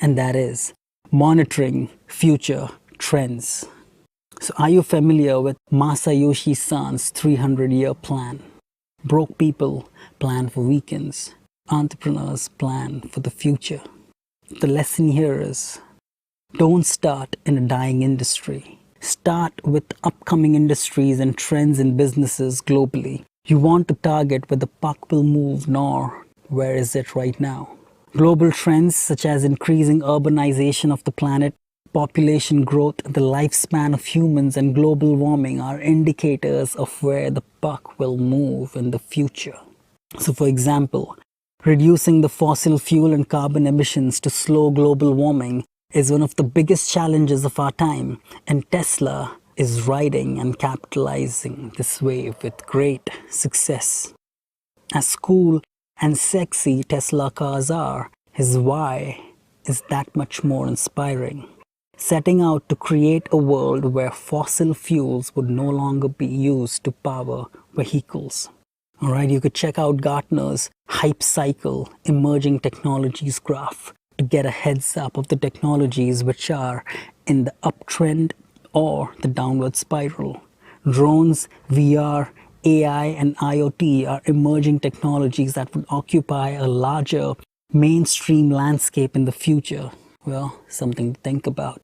and that is monitoring future trends. So are you familiar with Masayoshi Son's 300-year plan? Broke people plan for weekends. Entrepreneurs plan for the future. The lesson here is, don't start in a dying industry. Start with upcoming industries and trends in businesses globally. You want to target where the puck will move, nor where is it right now. Global trends such as increasing urbanization of the planet, population growth, the lifespan of humans, and global warming are indicators of where the puck will move in the future. So for example, reducing the fossil fuel and carbon emissions to slow global warming is one of the biggest challenges of our time, and Tesla is riding and capitalizing this wave with great success. As cool and sexy Tesla cars are, his why is that much more inspiring. Setting out to create a world where fossil fuels would no longer be used to power vehicles. Alright, you could check out Gartner's Hype Cycle Emerging Technologies graph to get a heads up of the technologies which are in the uptrend or the downward spiral. Drones, VR, AI, and IoT are emerging technologies that would occupy a larger mainstream landscape in the future. Well, something to think about.